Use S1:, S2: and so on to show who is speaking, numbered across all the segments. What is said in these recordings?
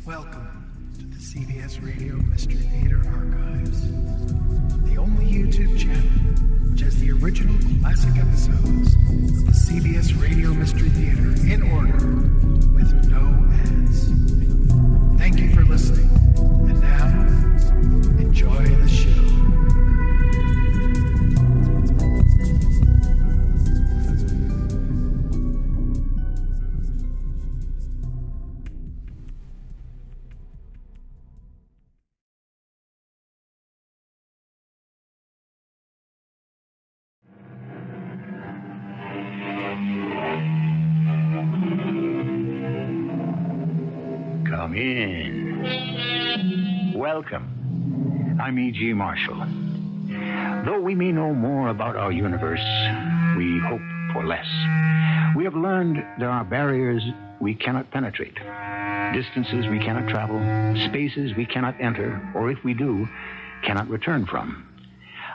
S1: Welcome to the CBS Radio Mystery Theater Archives, the only YouTube channel which has the original classic episodes of the CBS Radio Mystery Theater in order with no ads. Thank you for listening, and now, enjoy the show.
S2: Come in. Welcome. I'm E.G. Marshall. Though we may know more about our universe, we hope for less. We have learned there are barriers we cannot penetrate, distances we cannot travel, spaces we cannot enter, or if we do, cannot return from.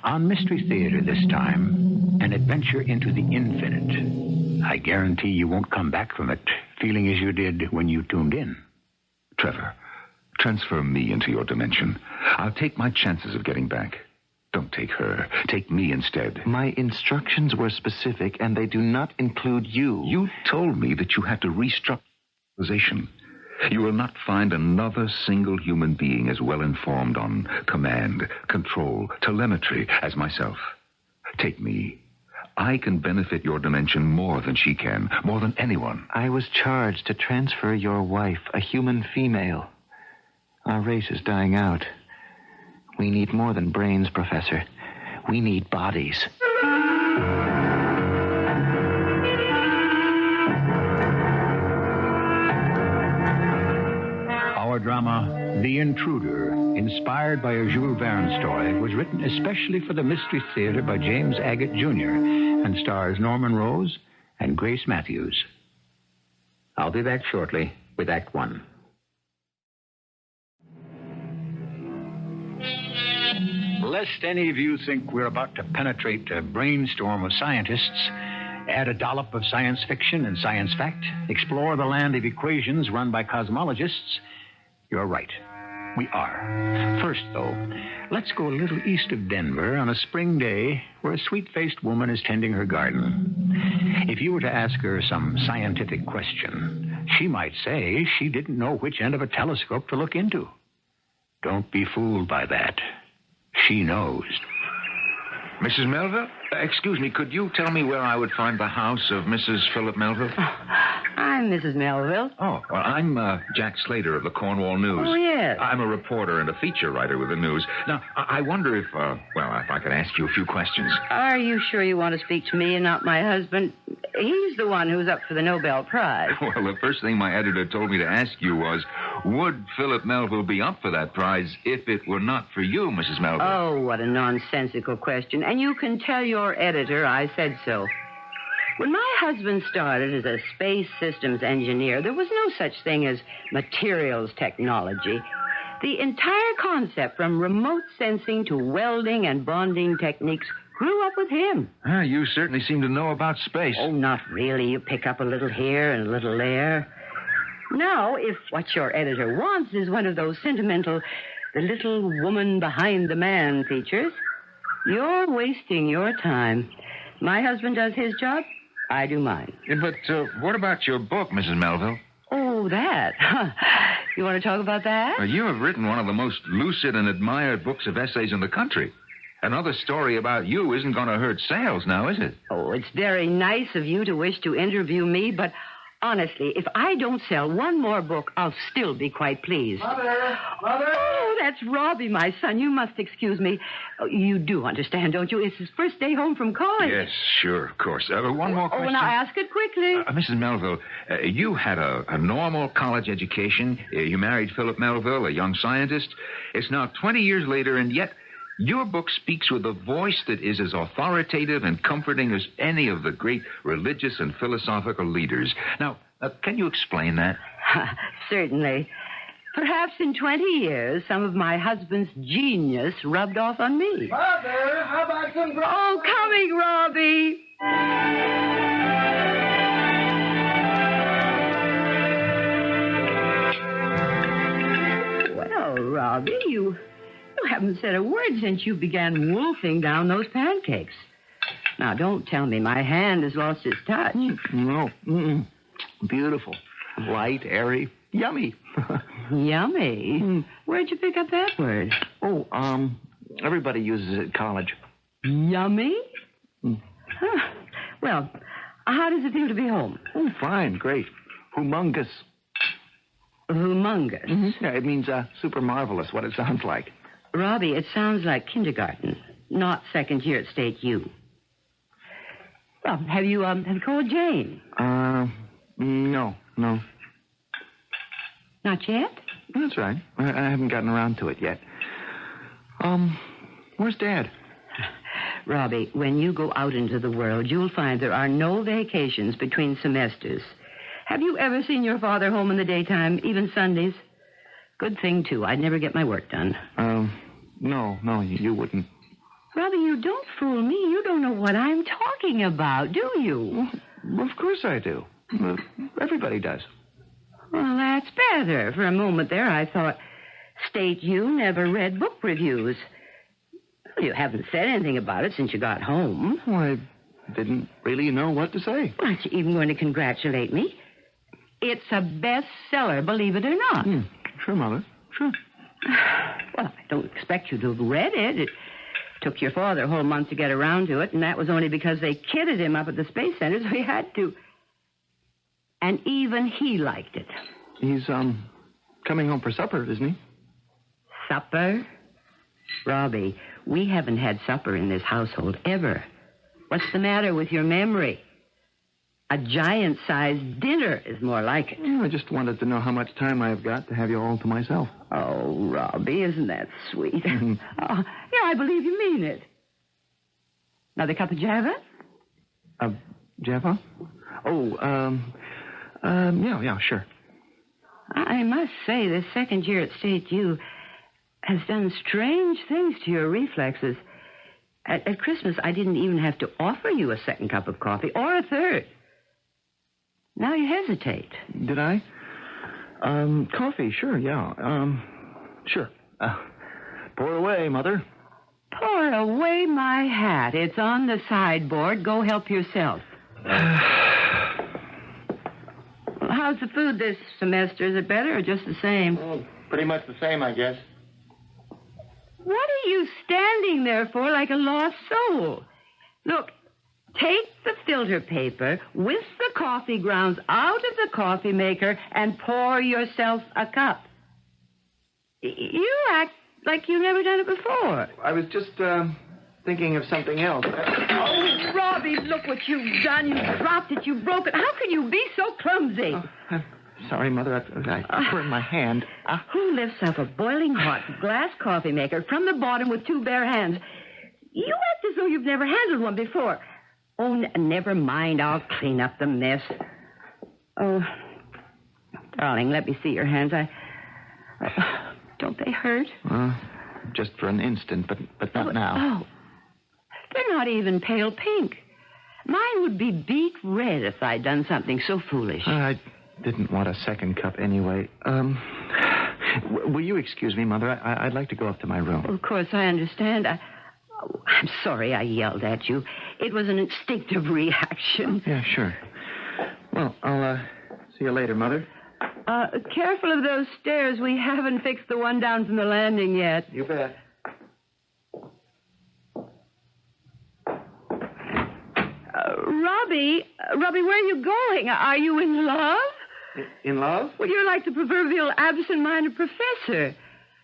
S2: On Mystery Theater this time, an adventure into the infinite. I guarantee you won't come back from it feeling as you did when you tuned in.
S3: Trevor, transfer me into your dimension. I'll take my chances of getting back. Don't take her. Take me instead.
S4: My instructions were specific, and they do not include you.
S3: You told me that you had to restructure civilization. You will not find another single human being as well informed on command, control, telemetry as myself. Take me. I can benefit your dimension more than she can, more than anyone.
S4: I was charged to transfer your wife, a human female. Our race is dying out. We need more than brains, Professor. We need bodies.
S2: Our drama, The Intruder, inspired by a Jules Verne story, was written especially for the Mystery Theater by James Agate, Jr., and stars Norman Rose and Grace Matthews. I'll be back shortly with Act One. Lest any of you think we're about to penetrate a brainstorm of scientists, add a dollop of science fiction and science fact, explore the land of equations run by cosmologists, you're right. We are. First, though, let's go a little east of Denver on a spring day where a sweet-faced woman is tending her garden. If you were to ask her some scientific question, she might say she didn't know which end of a telescope to look into. Don't be fooled by that. She knows.
S3: Mrs. Melville? Excuse me, could you tell me where I would find the house of Mrs. Philip Melville?
S5: I'm Mrs. Melville.
S3: Oh, well, I'm Jack Slater of the Cornwall News.
S5: Oh, yes.
S3: I'm a reporter and a feature writer with the news. Now, I wonder if I could ask you a few questions.
S5: Are you sure you want to speak to me and not my husband? He's the one who's up for the Nobel Prize.
S3: Well, the first thing my editor told me to ask you was, would Philip Melville be up for that prize if it were not for you, Mrs. Melville?
S5: Oh, what a nonsensical question. And you can tell your editor I said so. When my husband started as a space systems engineer, there was no such thing as materials technology. The entire concept, from remote sensing to welding and bonding techniques, grew up with him.
S3: You certainly seem to know about space.
S5: Oh, not really. You pick up a little here and a little there. Now, if what your editor wants is one of those sentimental, the little woman behind the man features, you're wasting your time. My husband does his job. I do mine.
S3: Yeah, but what about your book, Mrs. Melville?
S5: Oh, that. You want to talk about that?
S3: You have written one of the most lucid and admired books of essays in the country. Another story about you isn't going to hurt sales now, is it?
S5: Oh, it's very nice of you to wish to interview me, but honestly, if I don't sell one more book, I'll still be quite pleased.
S1: Mother!
S5: Oh, that's Robbie, my son. You must excuse me. Oh, you do understand, don't you? It's his first day home from college.
S3: Yes, sure, of course. One more question.
S5: Oh, now ask it quickly.
S3: Mrs. Melville, you had a normal college education. You married Philip Melville, a young scientist. It's now 20 years later, and yet your book speaks with a voice that is as authoritative and comforting as any of the great religious and philosophical leaders. Now, can you explain that?
S5: Certainly. Perhaps in 20 years, some of my husband's genius rubbed off on me.
S1: Mother, how about some
S5: Oh, coming, Robbie. haven't said a word since you began wolfing down those pancakes. Now, don't tell me my hand has lost its touch.
S4: No. Mm-mm. Beautiful. Light, airy, yummy.
S5: Yummy? Where'd you pick up that word?
S4: Oh, everybody uses it at college.
S5: Yummy? Huh. Well, how does it feel to be home?
S4: Oh, fine, great. Humongous.
S5: Humongous?
S4: Mm-hmm. Yeah, it means super marvelous, what it sounds like.
S5: Robbie, it sounds like kindergarten, not second year at State U. Well, have you called Jane?
S4: No.
S5: Not yet?
S4: That's right. I haven't gotten around to it yet. Where's Dad?
S5: Robbie, when you go out into the world, you'll find there are no vacations between semesters. Have you ever seen your father home in the daytime, even Sundays? Good thing, too. I'd never get my work done.
S4: No, you wouldn't.
S5: Robbie, you don't fool me. You don't know what I'm talking about, do you?
S4: Well, of course I do. Everybody does.
S5: Well, that's better. For a moment there, I thought, State U never read book reviews. Well, you haven't said anything about it since you got home.
S4: Well, I didn't really know what to say.
S5: Aren't you even going to congratulate me? It's a bestseller, believe it or not.
S4: Sure, Mother. Sure.
S5: Well, I don't expect you to have read it. It took your father a whole month to get around to it, and that was only because they kidded him up at the Space Center, so he had to. And even he liked it.
S4: He's, coming home for supper, isn't he?
S5: Supper? Robbie, we haven't had supper in this household ever. What's the matter with your memory? A giant-sized dinner is more like it.
S4: I just wanted to know how much time I've got to have you all to myself.
S5: Oh, Robbie, isn't that sweet? Yeah, I believe you mean it. Another cup of Java?
S4: Java? Oh, yeah, sure.
S5: I must say, this second year at State U has done strange things to your reflexes. At Christmas, I didn't even have to offer you a second cup of coffee, or a third. Now you hesitate.
S4: Did I? Coffee, sure, yeah. Sure. Pour away, Mother.
S5: Pour away my hat. It's on the sideboard. Go help yourself. How's the food this semester? Is it better or just the same?
S4: Oh, pretty much the same, I guess.
S5: What are you standing there for like a lost soul? Look, take the filter paper, whisk the coffee grounds out of the coffee maker, and pour yourself a cup. You act like you've never done it before.
S4: I was just, thinking of something else.
S5: Oh, Robbie, look what you've done. You dropped it. You broke it. How can you be so clumsy?
S4: I'm sorry, Mother. I burned my hand.
S5: Who lifts up a boiling hot glass coffee maker from the bottom with two bare hands? You act as though you've never handled one before. Oh, never mind. I'll clean up the mess. Oh, darling, let me see your hands. Don't they hurt?
S4: Just for an instant, but not now.
S5: Oh, they're not even pale pink. Mine would be beet red if I'd done something so foolish.
S4: I didn't want a second cup anyway. Will you excuse me, Mother? I'd like to go up to my room.
S5: Of course, I understand. I'm sorry I yelled at you. It was an instinctive reaction.
S4: Yeah, sure. Well, I'll see you later, Mother.
S5: Careful of those stairs. We haven't fixed the one down from the landing yet.
S4: You bet.
S5: Robbie, where are you going? Are you in love?
S4: In love?
S5: Well, you're like the proverbial absent-minded professor.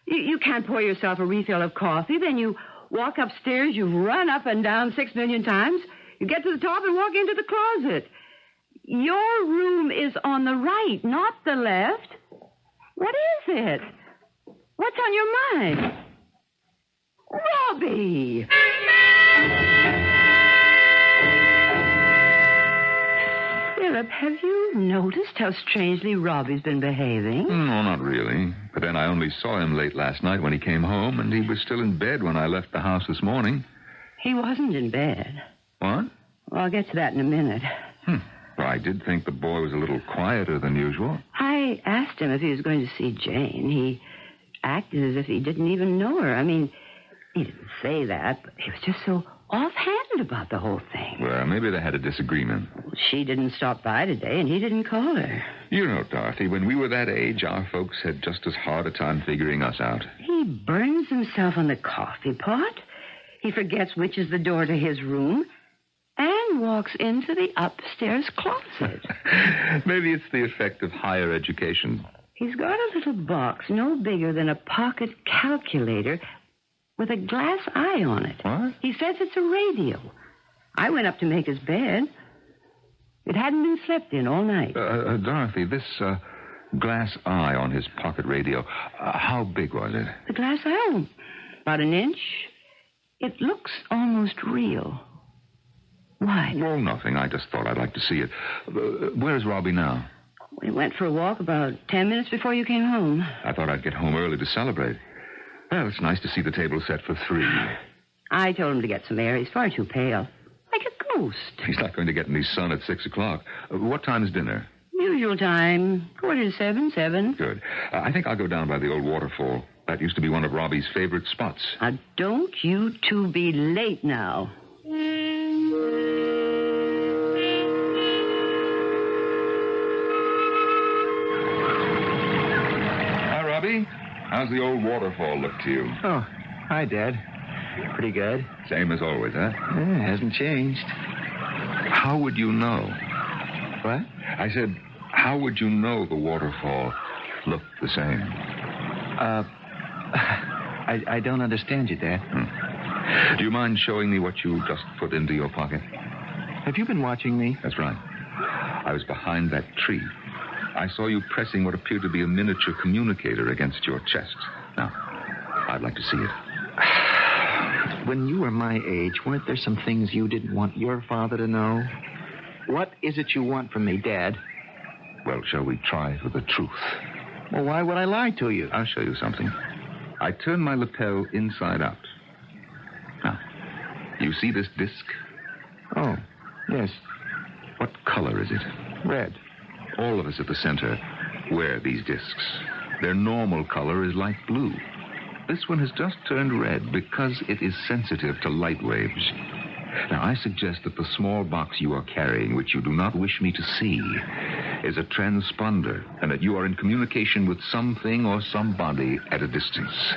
S5: You can't pour yourself a refill of coffee, then you walk upstairs, you run up and down 6 million times, you get to the top and walk into the closet. Your room is on the right, not the left. What is it? What's on your mind? Robbie! Philip, have you noticed how strangely Robbie's been behaving?
S3: No, not really. But then I only saw him late last night when he came home, and he was still in bed when I left the house this morning.
S5: He wasn't in bed.
S3: What?
S5: Well, I'll get to that in a minute.
S3: Well, I did think the boy was a little quieter than usual.
S5: I asked him if he was going to see Jane. He acted as if he didn't even know her. I mean, He didn't say that, but he was just so offhanded about the whole thing.
S3: Well, maybe they had a disagreement.
S5: She didn't stop by today, and he didn't call her.
S3: You know, Dorothy, when we were that age, our folks had just as hard a time figuring us out.
S5: He burns himself on the coffee pot. He forgets which is the door to his room and walks into the upstairs closet.
S3: Maybe it's the effect of higher education.
S5: He's got a little box no bigger than a pocket calculator with a glass eye on it.
S3: What?
S5: He says it's a radio. I went up to make his bed. It hadn't been slept in all night.
S3: Dorothy, this glass eye on his pocket radio, how big was it?
S5: The glass eye? About an inch. It looks almost real. Why?
S3: Well, nothing. I just thought I'd like to see it. Where's Robbie now?
S5: We went for a walk about 10 minutes before you came home.
S3: I thought I'd get home early to celebrate. Well, it's nice to see the table set for 3.
S5: I told him to get some air. He's far too pale. Like a ghost.
S3: He's not going to get any sun at 6 o'clock. What time is dinner?
S5: Usual time. 6:45, 7.
S3: Good. I think I'll go down by the old waterfall. That used to be one of Robbie's favorite spots.
S5: Now, don't you two be late now.
S3: Hi, Robbie. How's the old waterfall look to you?
S4: Oh, hi, Dad. Pretty good.
S3: Same as always, huh?
S4: Hasn't changed.
S3: How would you know?
S4: What?
S3: I said, how would you know the waterfall looked the same?
S4: I don't understand you, Dad.
S3: Do you mind showing me what you just put into your pocket?
S4: Have you been watching me?
S3: That's right. I was behind that tree. I saw you pressing what appeared to be a miniature communicator against your chest. Now, I'd like to see it.
S4: When you were my age, weren't there some things you didn't want your father to know? What is it you want from me, Dad?
S3: Well, shall we try for the truth?
S4: Well, why would I lie to you?
S3: I'll show you something. I turn my lapel inside out. Now, you see this disc?
S4: Oh, yes.
S3: What color is it?
S4: Red.
S3: All of us at the center wear these discs. Their normal color is light blue. This one has just turned red because it is sensitive to light waves. Now, I suggest that the small box you are carrying, which you do not wish me to see, is a transponder, and that you are in communication with something or somebody at a distance.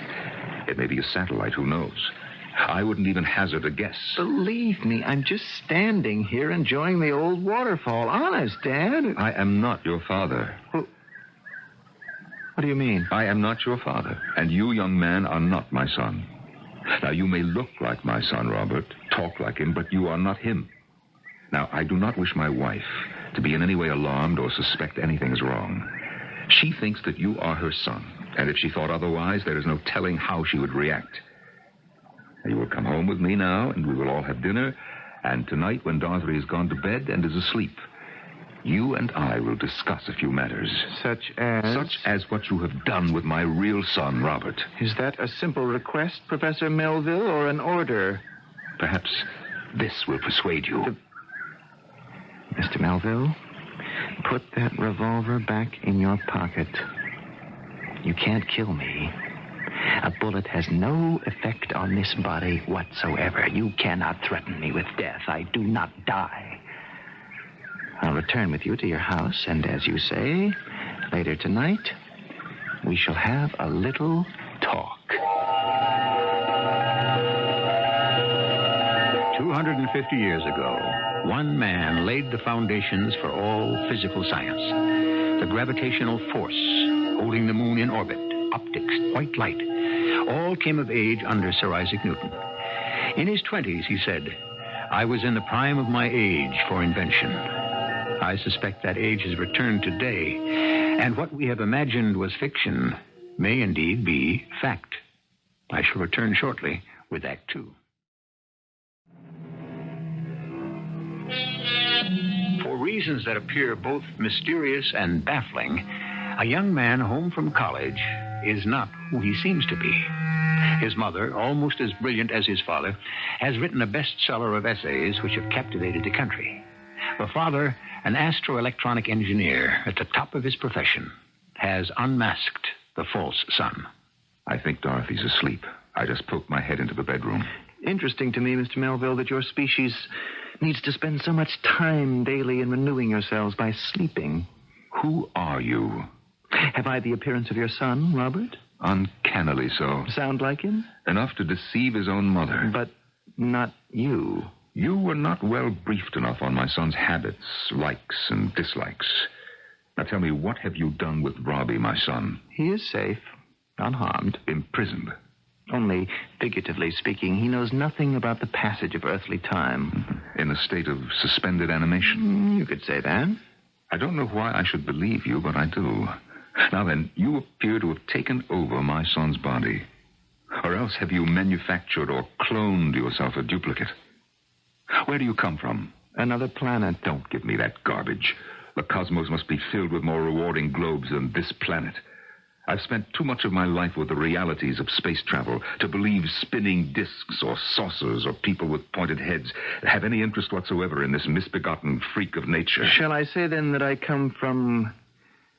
S3: It may be a satellite, who knows? I wouldn't even hazard a guess.
S4: Believe me, I'm just standing here enjoying the old waterfall. Honest, Dad.
S3: I am not your father.
S4: What do you mean?
S3: I am not your father, and you, young man, are not my son. Now, you may look like my son, Robert, talk like him, but you are not him. Now, I do not wish my wife to be in any way alarmed or suspect anything is wrong. She thinks that you are her son, and if she thought otherwise, there is no telling how she would react. Now, you will come home with me now, and we will all have dinner, and tonight, when Dorothy has gone to bed and is asleep, you and I will discuss a few matters.
S4: Such as?
S3: Such as what you have done with my real son, Robert.
S4: Is that a simple request, Professor Melville, or an order?
S3: Perhaps this will persuade you.
S4: Mr. Melville, put that revolver back in your pocket. You can't kill me. A bullet has no effect on this body whatsoever. You cannot threaten me with death. I do not die. I'll return with you to your house, and as you say, later tonight, we shall have a little talk.
S2: 250 years ago, one man laid the foundations for all physical science. The gravitational force, holding the moon in orbit, optics, white light, all came of age under Sir Isaac Newton. In his 20s, he said, "I was in the prime of my age for invention." I suspect that age has returned today, and what we have imagined was fiction may indeed be fact. I shall return shortly with Act Two. For reasons that appear both mysterious and baffling, a young man home from college is not who he seems to be. His mother, almost as brilliant as his father, has written a bestseller of essays which have captivated the country. The father, an astroelectronic engineer at the top of his profession, has unmasked the false son.
S3: I think Dorothy's asleep. I just poked my head into the bedroom.
S4: Interesting to me, Mr. Melville, that your species needs to spend so much time daily in renewing yourselves by sleeping.
S3: Who are you?
S4: Have I the appearance of your son, Robert?
S3: Uncannily so.
S4: Sound like him?
S3: Enough to deceive his own mother.
S4: But not you.
S3: You were not well briefed enough on my son's habits, likes, and dislikes. Now tell me, what have you done with Robbie, my son?
S4: He is safe, unharmed.
S3: Imprisoned.
S4: Only, figuratively speaking, he knows nothing about the passage of earthly time.
S3: In a state of suspended animation.
S4: You could say that.
S3: I don't know why I should believe you, but I do. Now then, you appear to have taken over my son's body. Or else have you manufactured or cloned yourself a duplicate? Where do you come from?
S4: Another planet.
S3: Don't give me that garbage. The cosmos must be filled with more rewarding globes than this planet. I've spent too much of my life with the realities of space travel to believe spinning discs or saucers or people with pointed heads have any interest whatsoever in this misbegotten freak of nature.
S4: Shall I say, then, that I come from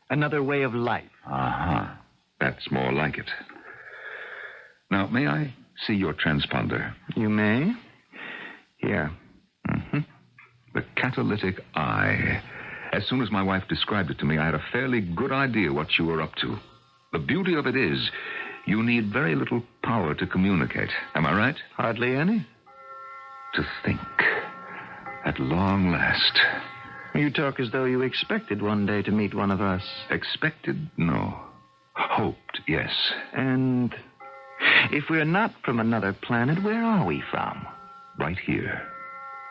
S4: another way of life?
S3: Uh-huh. That's more like it. Now, may I see your transponder?
S4: You may. Here.
S3: Mm-hmm. The catalytic eye. As soon as my wife described it to me, I had a fairly good idea what you were up to. The beauty of it is, you need very little power to communicate. Am I right?
S4: Hardly any.
S3: To think, at long last.
S4: You talk as though you expected one day to meet one of us.
S3: Expected? No. Hoped, yes.
S4: And if we're not from another planet, where are we from?
S3: Right here.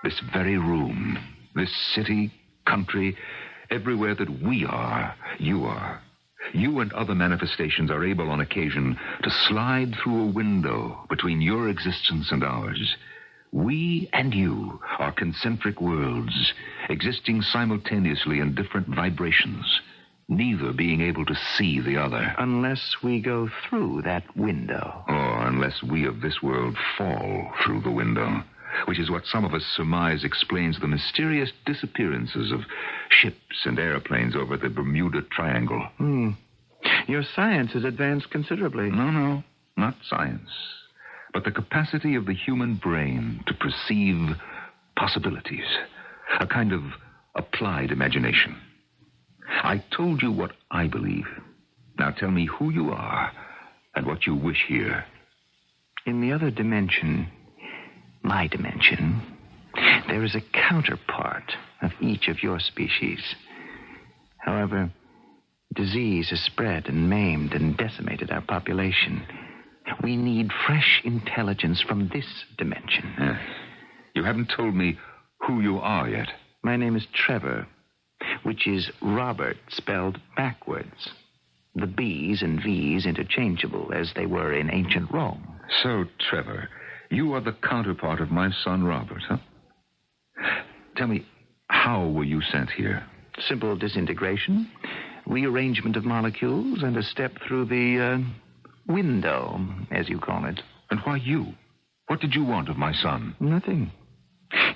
S3: This very room. This city, country, everywhere that we are, you are. You and other manifestations are able on occasion to slide through a window between your existence and ours. We and you are concentric worlds, existing simultaneously in different vibrations, neither being able to see the other.
S4: Unless we go through that window.
S3: Or unless we of this world fall through the window, which is what some of us surmise explains the mysterious disappearances of ships and airplanes over the Bermuda Triangle.
S4: Your science has advanced considerably.
S3: No, not science, but the capacity of the human brain to perceive possibilities, a kind of applied imagination. I told you what I believe. Now tell me who you are and what you wish here.
S4: In the other dimension, my dimension, there is a counterpart of each of your species. However, disease has spread and maimed and decimated our population. We need fresh intelligence from this dimension.
S3: Yes. You haven't told me who you are yet.
S4: My name is Trevor, which is Robert spelled backwards. The B's and V's interchangeable, as they were in ancient Rome.
S3: So, Trevor, you are the counterpart of my son Robert, huh? Tell me, how were you sent here?
S4: Simple disintegration, rearrangement of molecules, and a step through the window, as you call it.
S3: And why you? What did you want of my son?
S4: Nothing.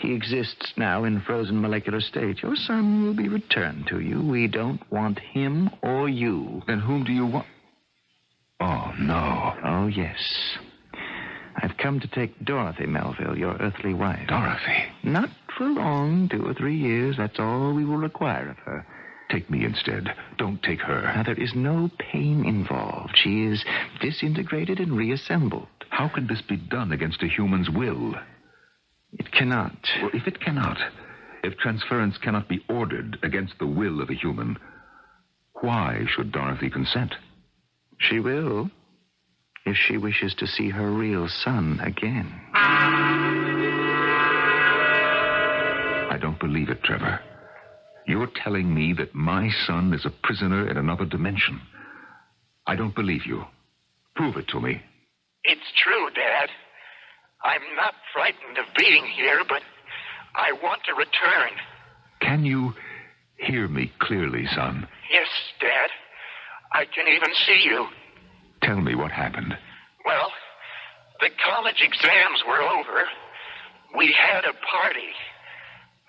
S4: He exists now in frozen molecular state. Your son will be returned to you. We don't want him or you.
S3: Then whom do you want? Oh, no.
S4: Oh, yes. I've come to take Dorothy Melville, your earthly wife.
S3: Dorothy?
S4: Not for long, 2 or 3 years. That's all we will require of her.
S3: Take me instead. Don't take her.
S4: Now, there is no pain involved. She is disintegrated and reassembled.
S3: How can this be done against a human's will?
S4: It cannot.
S3: Well, if it cannot, if transference cannot be ordered against the will of a human, why should Dorothy consent?
S4: She will, if she wishes to see her real son again.
S3: I don't believe it, Trevor. You're telling me that my son is a prisoner in another dimension. I don't believe you. Prove it to me.
S6: It's true, Dad. I'm not frightened of being here, but I want to return.
S3: Can you hear me clearly, son?
S6: Yes, Dad. I can even see you.
S3: Tell me what happened.
S6: Well, the college exams were over. We had a party.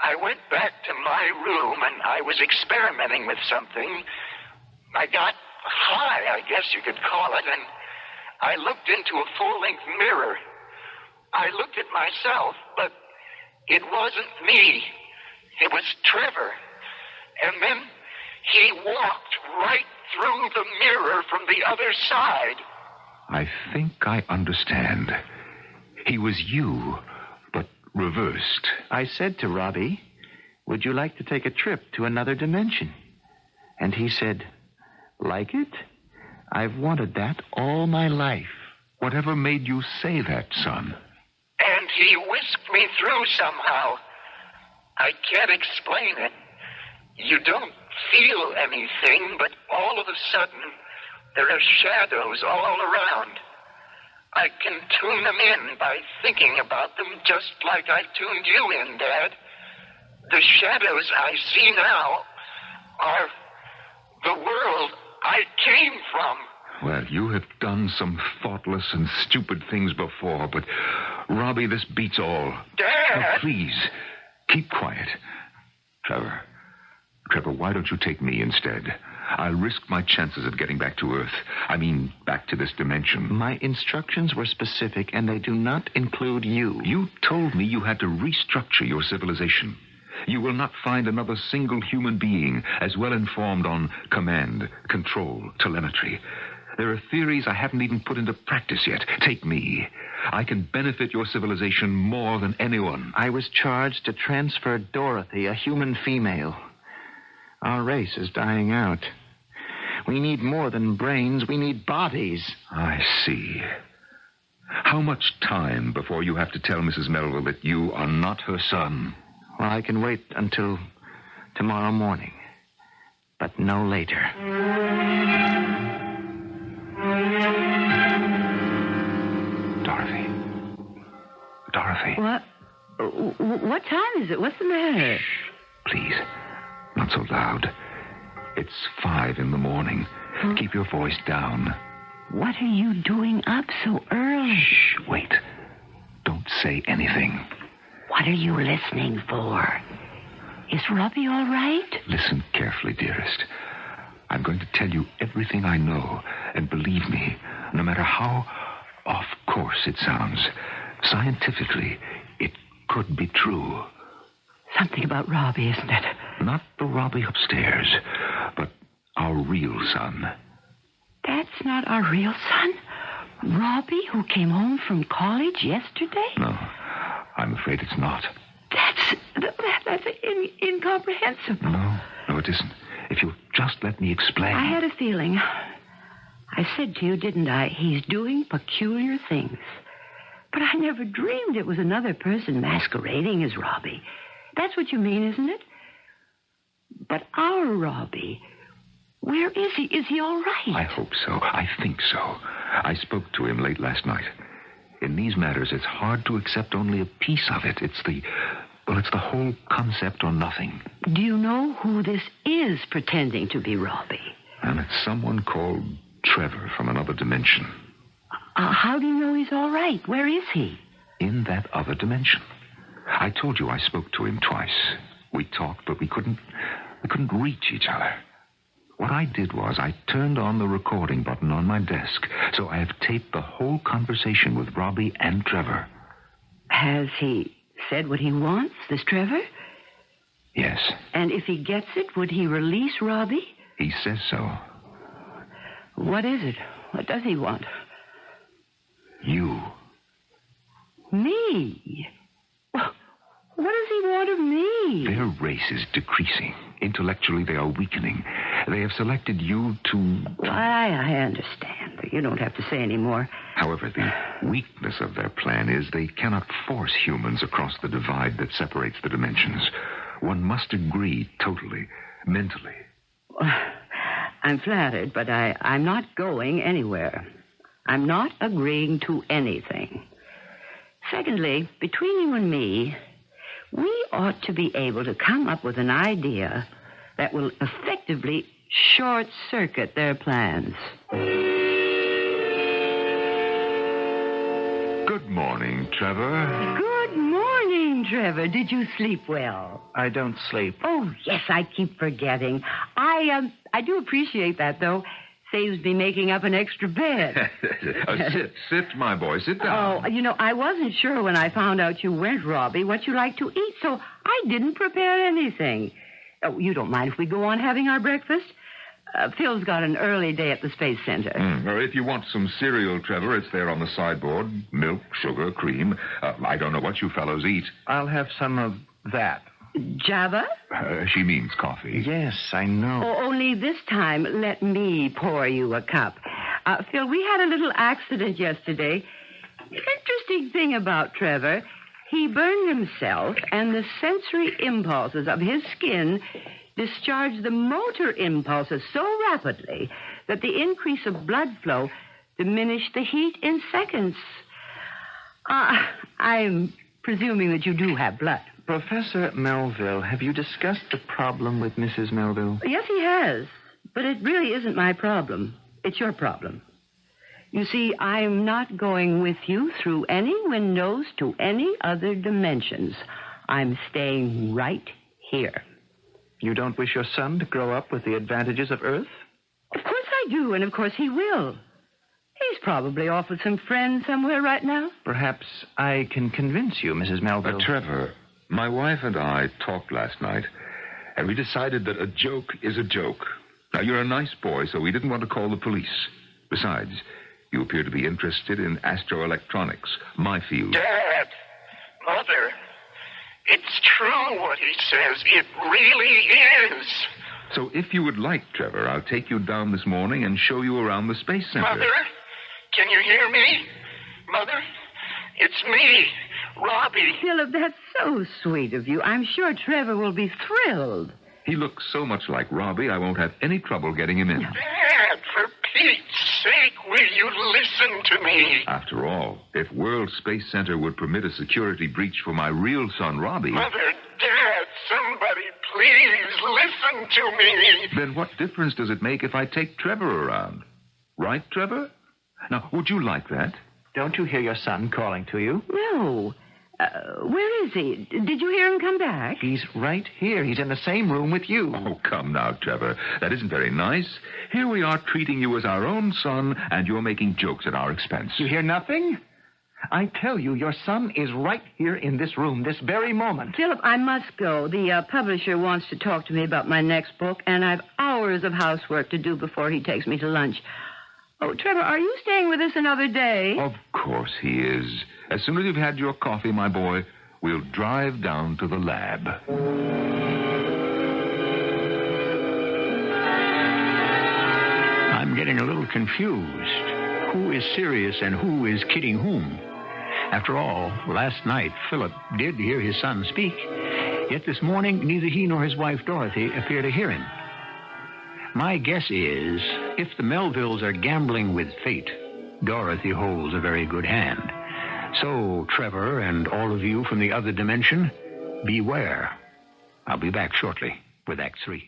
S6: I went back to my room, and I was experimenting with something. I got high, I guess you could call it, and I looked into a full-length mirror. I looked at myself, but it wasn't me. It was Trevor. And then he walked right through the mirror from the other side.
S3: I think I understand. He was you, but reversed.
S4: I said to Robbie, would you like to take a trip to another dimension? And he said, like it? I've wanted that all my life.
S3: Whatever made you say that, son?
S6: And he whisked me through somehow. I can't explain it. You don't feel anything, but all of a sudden, there are shadows all around. I can tune them in by thinking about them just like I tuned you in, Dad. The shadows I see now are the world I came from.
S3: Well, you have done some thoughtless and stupid things before, but, Robbie, this beats all.
S6: Dad!
S3: Now, please, keep quiet. Trevor, why don't you take me instead? I'll risk my chances of getting back to Earth. I mean, back to this dimension.
S4: My instructions were specific, and they do not include you.
S3: You told me you had to restructure your civilization. You will not find another single human being as well informed on command, control, telemetry. There are theories I haven't even put into practice yet. Take me. I can benefit your civilization more than anyone.
S4: I was charged to transfer Dorothy, a human female. Our race is dying out. We need more than brains. We need bodies.
S3: I see. How much time before you have to tell Mrs. Melville that you are not her son?
S4: Well, I can wait until tomorrow morning, but no later. Dorothy.
S5: What time is it? What's the matter?
S3: Shh, please. Not so loud. It's 5 a.m. Keep your voice down.
S5: What are you doing up so early?
S3: Shh, wait. Don't say anything.
S5: What are you listening for? Is Robbie all right?
S3: Listen carefully, dearest. I'm going to tell you everything I know, and believe me, no matter how off course it sounds, scientifically, it could be true.
S5: Something about Robbie, isn't it?
S3: Not the Robbie upstairs, but our real son.
S5: That's not our real son? Robbie, who came home from college yesterday?
S3: No, I'm afraid it's not.
S5: That's incomprehensible.
S3: No, it isn't. If you'll just let me explain.
S5: I had a feeling. I said to you, didn't I? He's doing peculiar things. But I never dreamed it was another person masquerading as Robbie. That's what you mean, isn't it? But our Robbie, where is he? Is he all right?
S3: I hope so. I think so. I spoke to him late last night. In these matters, it's hard to accept only a piece of it. It's the whole concept or nothing.
S5: Do you know who this is pretending to be Robbie?
S3: And it's someone called Trevor from another dimension.
S5: How do you know he's all right? Where is he?
S3: In that other dimension. I told you I spoke to him twice. We talked, but we couldn't reach each other. What I did was I turned on the recording button on my desk, so I have taped the whole conversation with Robbie and Trevor.
S5: Has he said what he wants, this Trevor?
S3: Yes.
S5: And if he gets it, would he release Robbie?
S3: He says so.
S5: What is it? What does he want?
S3: You.
S5: Me? Well, what does he want of me?
S3: Their race is decreasing. Intellectually, they are weakening. They have selected you to...
S5: I understand. You don't have to say any more.
S3: However, the weakness of their plan is they cannot force humans across the divide that separates the dimensions. One must agree totally, mentally.
S5: I'm flattered, but I'm not going anywhere. I'm not agreeing to anything. Secondly, between you and me, we ought to be able to come up with an idea that will effectively short-circuit their plans.
S3: Good morning, Trevor.
S5: Good morning, Trevor. Did you sleep well?
S4: I don't sleep.
S5: Oh, yes, I keep forgetting. I do appreciate that, though. Saves me making up an extra bed.
S3: Sit, my boy. Sit down.
S5: Oh, I wasn't sure when I found out you weren't Robbie what you like to eat, so I didn't prepare anything. Oh, you don't mind if we go on having our breakfast? Phil's got an early day at the Space Center.
S3: Or if you want some cereal, Trevor, it's there on the sideboard. Milk, sugar, cream. I don't know what you fellows eat.
S4: I'll have some of that.
S5: Java?
S3: She means coffee.
S4: Yes, I know.
S5: Oh, only this time, let me pour you a cup. Phil, we had a little accident yesterday. Interesting thing about Trevor, he burned himself, and the sensory impulses of his skin discharged the motor impulses so rapidly that the increase of blood flow diminished the heat in seconds. I'm presuming that you do have blood.
S4: Professor Melville, have you discussed the problem with Mrs. Melville?
S5: Yes, he has. But it really isn't my problem. It's your problem. You see, I'm not going with you through any windows to any other dimensions. I'm staying right here.
S4: You don't wish your son to grow up with the advantages of Earth?
S5: Of course I do, and of course he will. He's probably off with some friends somewhere right now.
S4: Perhaps I can convince you, Mrs. Melville.
S3: Trevor, my wife and I talked last night, and we decided that a joke is a joke. Now, you're a nice boy, so we didn't want to call the police. Besides, you appear to be interested in astroelectronics, my field.
S6: Dad, Mother, it's true what he says. It really is.
S3: So if you would like, Trevor, I'll take you down this morning and show you around the Space Center.
S6: Mother, can you hear me? Mother, it's me, Robbie.
S5: Philip, that's so sweet of you. I'm sure Trevor will be thrilled.
S3: He looks so much like Robbie, I won't have any trouble getting him in.
S6: Dad, for Pete's sake, will you listen to me?
S3: After all, if World Space Center would permit a security breach for my real son, Robbie...
S6: Mother, Dad, somebody please listen to me.
S3: Then what difference does it make if I take Trevor around? Right, Trevor? Now, would you like that?
S4: Don't you hear your son calling to you?
S5: No. Where is he? Did you hear him come back?
S4: He's right here. He's in the same room with you.
S3: Oh, come now, Trevor. That isn't very nice. Here we are treating you as our own son, and you're making jokes at our expense.
S4: You hear nothing? I tell you, your son is right here in this room, this very moment.
S5: Philip, I must go. The publisher wants to talk to me about my next book, and I've hours of housework to do before he takes me to lunch. Oh, Trevor, are you staying with us another day?
S3: Of course he is. As soon as you've had your coffee, my boy, we'll drive down to the lab.
S2: I'm getting a little confused. Who is serious and who is kidding whom? After all, last night, Philip did hear his son speak. Yet this morning, neither he nor his wife, Dorothy, appear to hear him. My guess is, if the Melvilles are gambling with fate, Dorothy holds a very good hand. So, Trevor and all of you from the other dimension, beware. I'll be back shortly with Act 3.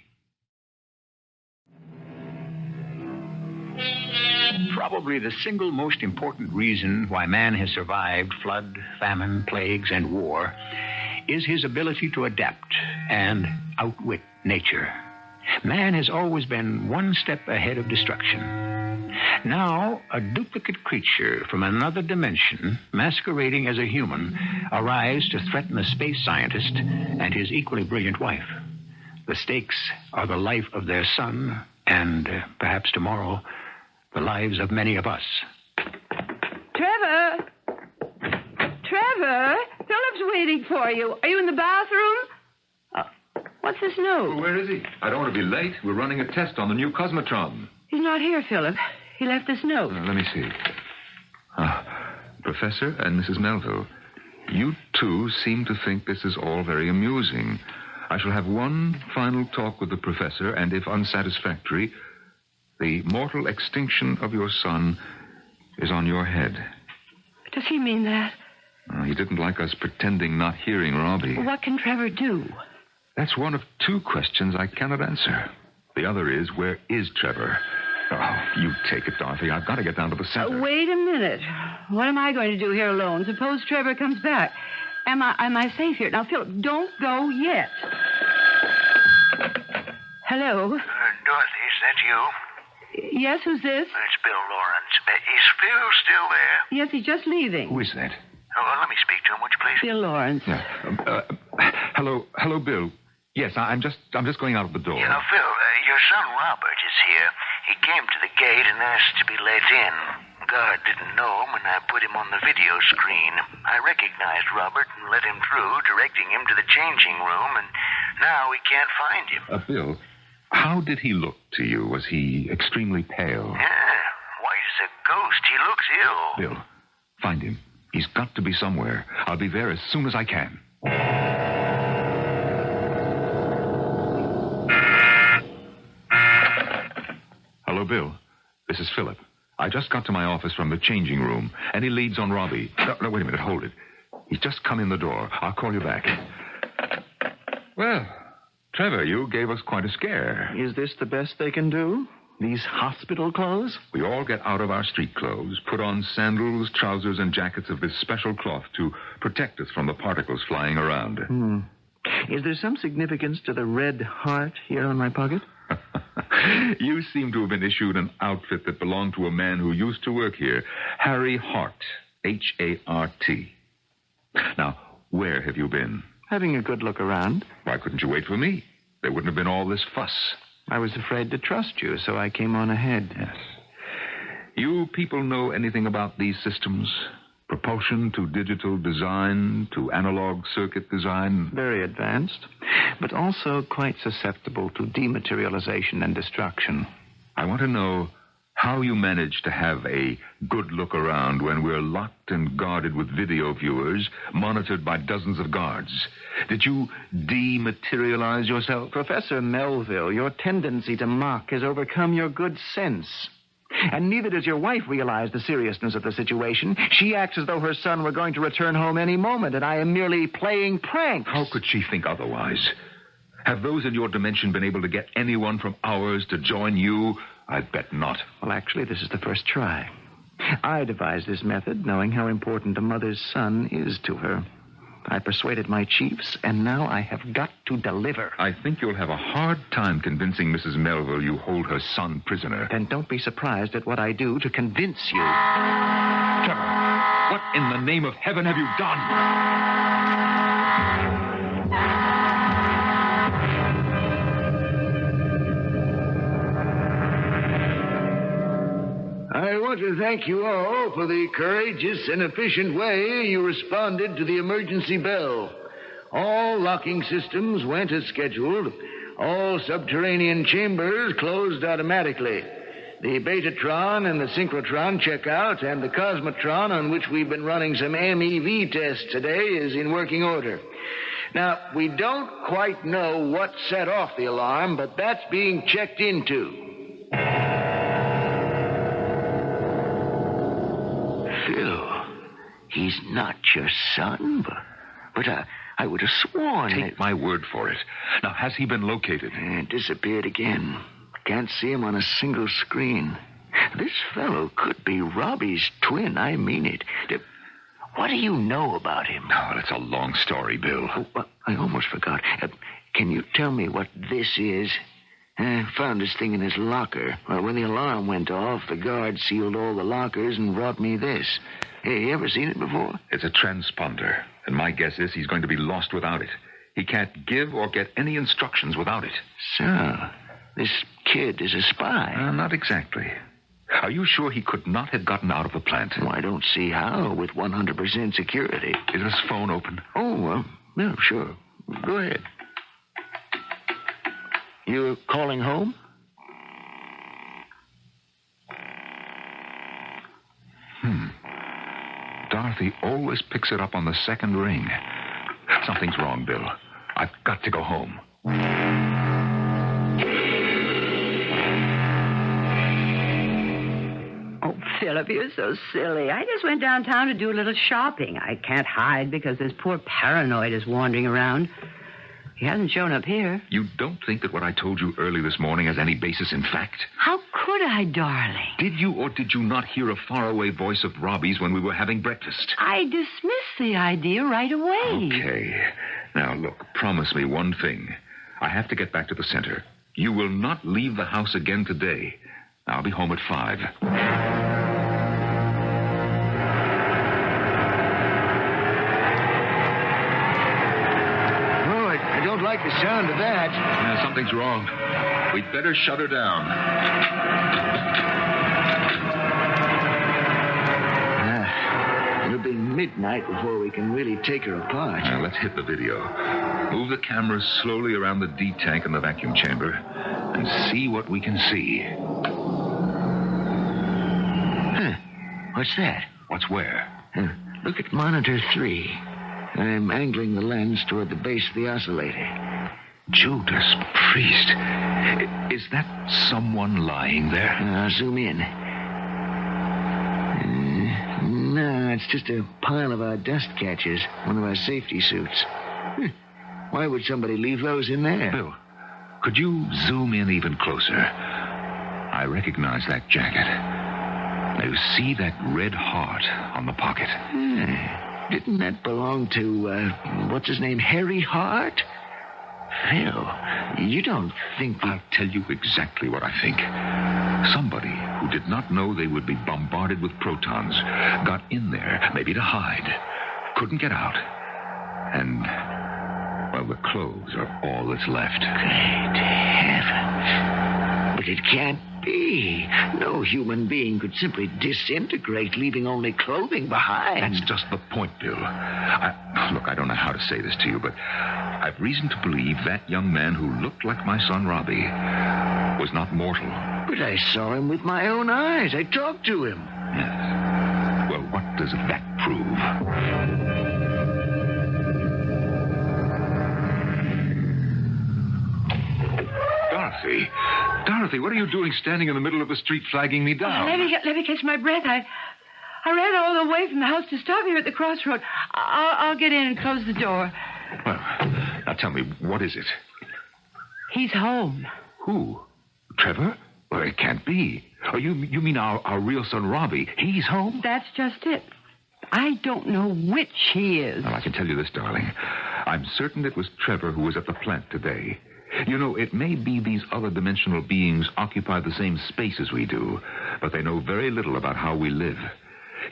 S2: Probably the single most important reason why man has survived flood, famine, plagues, and war is his ability to adapt and outwit nature. Man has always been one step ahead of destruction. Now, a duplicate creature from another dimension, masquerading as a human, arrives to threaten a space scientist and his equally brilliant wife. The stakes are the life of their son and, perhaps tomorrow, the lives of many of us.
S5: Trevor! Trevor! Philip's waiting for you. Are you in the bathroom? What's this note?
S3: Where is he? I don't want to be late. We're running a test on the new Cosmotron.
S5: He's not here, Philip. He left this note.
S3: Let me see. Professor and Mrs. Melville, you two seem to think this is all very amusing. I shall have one final talk with the professor, and if unsatisfactory, the mortal extinction of your son is on your head.
S5: Does he mean that?
S3: He didn't like us pretending not hearing Robbie.
S5: What can Trevor do?
S3: That's one of two questions I cannot answer. The other is, where is Trevor? Oh, you take it, Dorothy. I've got to get down to the center.
S5: Wait a minute. What am I going to do here alone? Suppose Trevor comes back. Am I safe here? Now, Philip, don't go yet. Hello?
S7: Dorothy, is that you?
S5: Yes, who's this?
S7: It's Bill Lawrence. Is Phil still there?
S5: Yes, he's just leaving.
S3: Who is that?
S7: Oh, let me speak to him, would you please?
S5: Bill Lawrence.
S3: Hello, Bill. Yes, I'm just going out of the door.
S7: You know, Phil, your son Robert is here. He came to the gate and asked to be let in. Guard didn't know him, and I put him on the video screen. I recognized Robert and let him through, directing him to the changing room, and now we can't find him.
S3: Bill, how did he look to you? Was he extremely pale?
S7: Yeah, white as a ghost. He looks ill.
S3: Bill, find him. He's got to be somewhere. I'll be there as soon as I can. Hello, Bill. This is Philip. I just got to my office from the changing room. Any leads on Robbie? No, wait a minute. Hold it. He's just come in the door. I'll call you back. Well, Trevor, you gave us quite a scare.
S4: Is this the best they can do? These hospital clothes?
S3: We all get out of our street clothes, put on sandals, trousers, and jackets of this special cloth to protect us from the particles flying around.
S4: Is there some significance to the red heart here on my pocket?
S3: You seem to have been issued an outfit that belonged to a man who used to work here, Harry Hart, H-A-R-T. Now, where have you been?
S4: Having a good look around.
S3: Why couldn't you wait for me? There wouldn't have been all this fuss.
S4: I was afraid to trust you, so I came on ahead.
S3: Yes. You people know anything about these systems? Propulsion to digital design, to analog circuit design?
S4: Very advanced, but also quite susceptible to dematerialization and destruction.
S3: I want to know how you managed to have a good look around when we're locked and guarded with video viewers, monitored by dozens of guards. Did you dematerialize yourself?
S4: Professor Melville, your tendency to mock has overcome your good sense. And neither does your wife realize the seriousness of the situation. She acts as though her son were going to return home any moment, and I am merely playing pranks.
S3: How could she think otherwise? Have those in your dimension been able to get anyone from ours to join you? I bet not.
S4: Well, actually, this is the first try. I devised this method, knowing how important a mother's son is to her. I persuaded my chiefs, and now I have got to deliver.
S3: I think you'll have a hard time convincing Mrs. Melville you hold her son prisoner.
S4: Then don't be surprised at what I do to convince you.
S3: Trevor, what in the name of heaven have you done?
S8: I want to thank you all for the courageous and efficient way you responded to the emergency bell. All locking systems went as scheduled. All subterranean chambers closed automatically. The Betatron and the Synchrotron check out, and the Cosmotron, on which we've been running some MEV tests today, is in working order. Now, we don't quite know what set off the alarm, but that's being checked into.
S7: Phil, he's not your son, but I would have sworn
S3: Take my word for it. Now, has he been located?
S7: Disappeared again. Can't see him on a single screen. This fellow could be Robbie's twin. I mean it. What do you know about him?
S3: Oh, that's a long story, Bill.
S7: Oh, I almost forgot. Can you tell me what this is? Found this thing in his locker. Well, when the alarm went off, the guard sealed all the lockers and brought me this. Hey, you ever seen it before?
S3: It's a transponder, and my guess is he's going to be lost without it. He can't give or get any instructions without it.
S7: So, this kid is a spy.
S3: Not exactly. Are you sure he could not have gotten out of the plant?
S7: Well, I don't see how with 100% security.
S3: Is his phone open?
S7: Oh, well, no, sure. Go ahead. You're calling home?
S3: Dorothy always picks it up on the second ring. Something's wrong, Bill. I've got to go home.
S5: Oh, Philip, you're so silly. I just went downtown to do a little shopping. I can't hide because this poor paranoid is wandering around. He hasn't shown up here.
S3: You don't think that what I told you early this morning has any basis in fact?
S5: How could I, darling?
S3: Did you or did you not hear a faraway voice of Robbie's when we were having breakfast?
S5: I dismissed the idea right away.
S3: Okay. Now, look, promise me one thing. I have to get back to the center. You will not leave the house again today. I'll be home at 5.
S8: Oh, I don't like the sound of that.
S3: Yeah, something's wrong. We'd better shut her down.
S8: It'll be midnight before we can really take her apart.
S3: Now, let's hit the video. Move the camera slowly around the D tank in the vacuum chamber and see what we can see.
S8: What's that?
S3: What's where?
S8: Look at monitor 3. I'm angling the lens toward the base of the oscillator.
S3: Judas Priest. Is that someone lying there?
S8: I'll zoom in. No, it's just a pile of our dust catchers, one of our safety suits. Why would somebody leave those in there?
S3: Bill, could you zoom in even closer? I recognize that jacket. Now, you see that red heart on the pocket?
S8: Didn't that belong to, what's his name, Harry Hart? Phil, you don't think that...
S3: I'll tell you exactly what I think. Somebody who did not know they would be bombarded with protons got in there, maybe to hide, couldn't get out. And, well, the clothes are all that's left.
S8: Great heavens. But it can't be. No human being could simply disintegrate, leaving only clothing behind.
S3: That's just the point, Bill. Look, I don't know how to say this to you, but I've reason to believe that young man who looked like my son Robbie was not mortal.
S8: But I saw him with my own eyes. I talked to him.
S3: Yes. Well, what does that prove? Dorothy, what are you doing standing in the middle of the street flagging me down?
S5: Let me catch my breath. I ran all the way from the house to stop here at the crossroad. I'll get in and close the door.
S3: Well, now tell me, what is it?
S5: He's home.
S3: Who? Trevor? Well, it can't be. Oh, you mean our real son, Robbie? He's home?
S5: That's just it. I don't know which he is.
S3: Well, I can tell you this, darling. I'm certain it was Trevor who was at the plant today. You know, it may be these other dimensional beings occupy the same space as we do, but they know very little about how we live.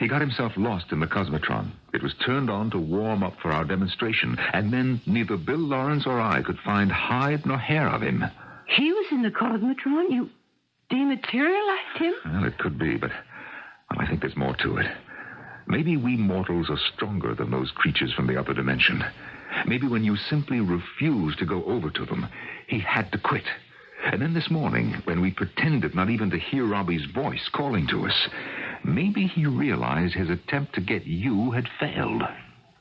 S3: He got himself lost in the Cosmotron. It was turned on to warm up for our demonstration, and then neither Bill Lawrence or I could find hide nor hair of him.
S5: He was in the Cosmotron? You dematerialized him?
S3: Well, it could be, but I think there's more to it. Maybe we mortals are stronger than those creatures from the other dimension. Maybe when you simply refused to go over to them, he had to quit. And then this morning, when we pretended not even to hear Robbie's voice calling to us, maybe he realized his attempt to get you had failed.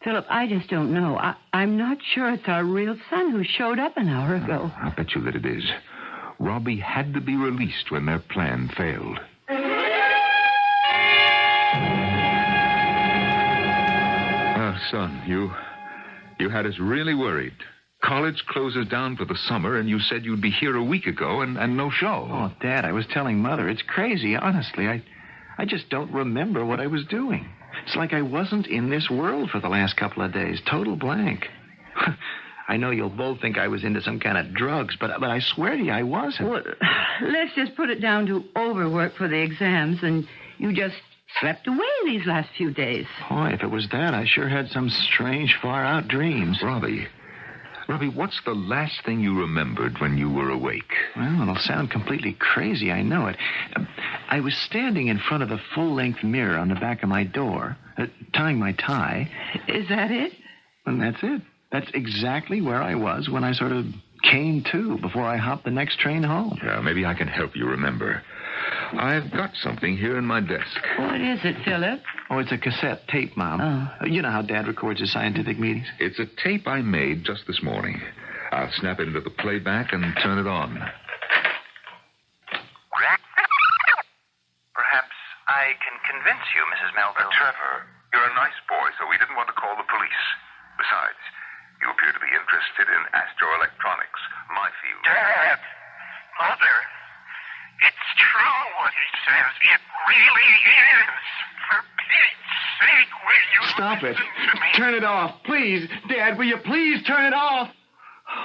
S5: Philip, I just don't know. I'm not sure it's our real son who showed up an hour ago.
S3: I'll bet you that it is. Robbie had to be released when their plan failed. Son, you had us really worried. College closes down for the summer, and you said you'd be here a week ago, and no show.
S4: Oh, Dad, I was telling Mother. It's crazy, honestly. I just don't remember what I was doing. It's like I wasn't in this world for the last couple of days. Total blank. I know you'll both think I was into some kind of drugs, but I swear to you, I wasn't.
S5: Well, let's just put it down to overwork for the exams, and you just slept away these last few days.
S4: Boy, if it was that, I sure had some strange, far-out dreams.
S3: Robbie, what's the last thing you remembered when you were awake?
S4: Well, it'll sound completely crazy, I know it. I was standing in front of a full-length mirror on the back of my door, tying my tie.
S5: Is that it?
S4: And that's it. That's exactly where I was when I sort of came to before I hopped the next train home.
S3: Yeah, maybe I can help you remember. I've got something here in my desk.
S5: What is it, Philip?
S4: Oh, it's a cassette tape, Mom.
S5: Oh.
S4: You know how Dad records his scientific meetings?
S3: It's a tape I made just this morning. I'll snap it into the playback and turn it on.
S7: Perhaps I can convince you, Mrs. Melville.
S9: Trevor, you're a nice boy, so we didn't want to call the police. Besides, you appear to be interested in astroelectronics, my field.
S6: Dad! Mother! It's true what he says. It really is. For Pete's sake, will you
S4: Stop it.
S6: listen to me?
S4: Turn it off. Please. Dad, will you please turn it off?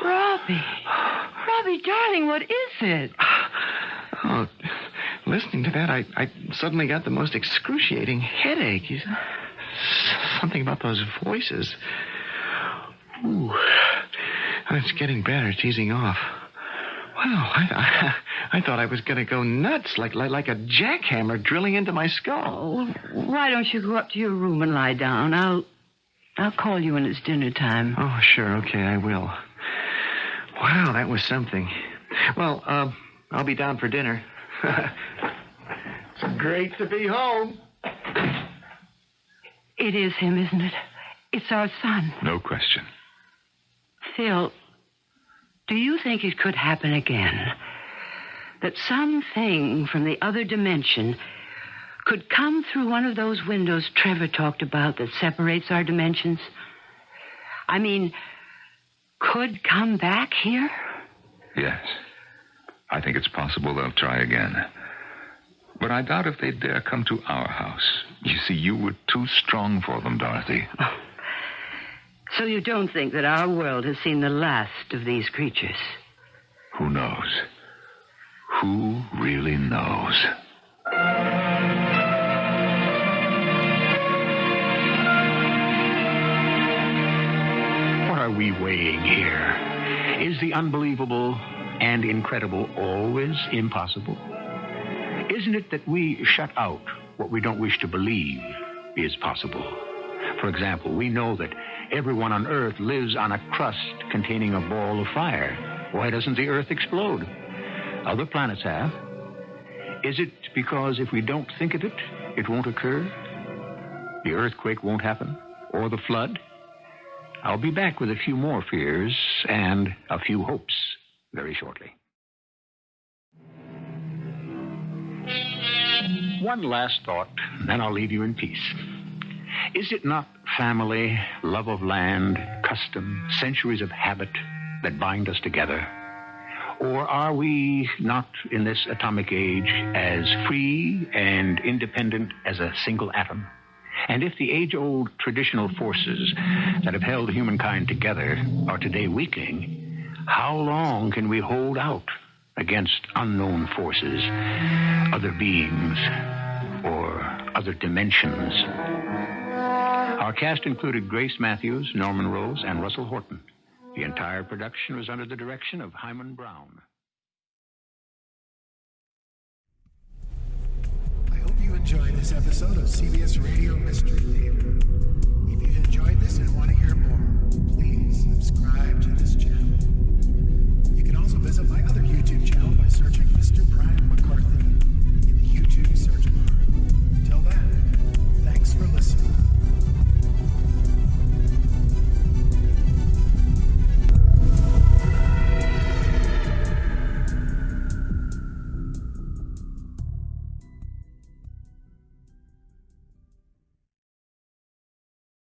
S5: Robbie, darling, what is it?
S4: Oh, listening to that, I suddenly got the most excruciating headache. Something about those voices. Ooh. It's getting better. It's easing off. Wow, I thought I was going to go nuts, like a jackhammer drilling into my skull.
S5: Oh, why don't you go up to your room and lie down? I'll call you when it's dinner time.
S4: Oh, sure. Okay, I will. Wow, that was something. Well, I'll be down for dinner. It's great to be home.
S5: It is him, isn't it? It's our son.
S9: No question.
S5: Phil, do you think it could happen again? That something from the other dimension could come through one of those windows Trevor talked about that separates our dimensions? I mean, could come back here?
S9: Yes. I think it's possible they'll try again. But I doubt if they dare come to our house. You see, you were too strong for them, Dorothy.
S5: Oh. So you don't think that our world has seen the last of these creatures?
S9: Who knows? Who really knows?
S2: What are we weighing here? Is the unbelievable and incredible always impossible? Isn't it that we shut out what we don't wish to believe is possible? For example, we know that everyone on Earth lives on a crust containing a ball of fire. Why doesn't the Earth explode? Other planets have. Is it because if we don't think of it, it won't occur? The earthquake won't happen? Or the flood? I'll be back with a few more fears and a few hopes very shortly. One last thought, then I'll leave you in peace. Is it not family, love of land, custom, centuries of habit that bind us together? Or are we not in this atomic age as free and independent as a single atom? And if the age-old traditional forces that have held humankind together are today weakening, how long can we hold out against unknown forces, other beings, or other dimensions? Our cast included Grace Matthews, Norman Rose, and Russell Horton. The entire production was under the direction of Hyman Brown.
S1: I hope you enjoyed this episode of CBS Radio Mystery Theater. If you've enjoyed this and want to hear more, please subscribe to this channel. You can also visit my other YouTube channel by searching Mr. Brian McCarthy.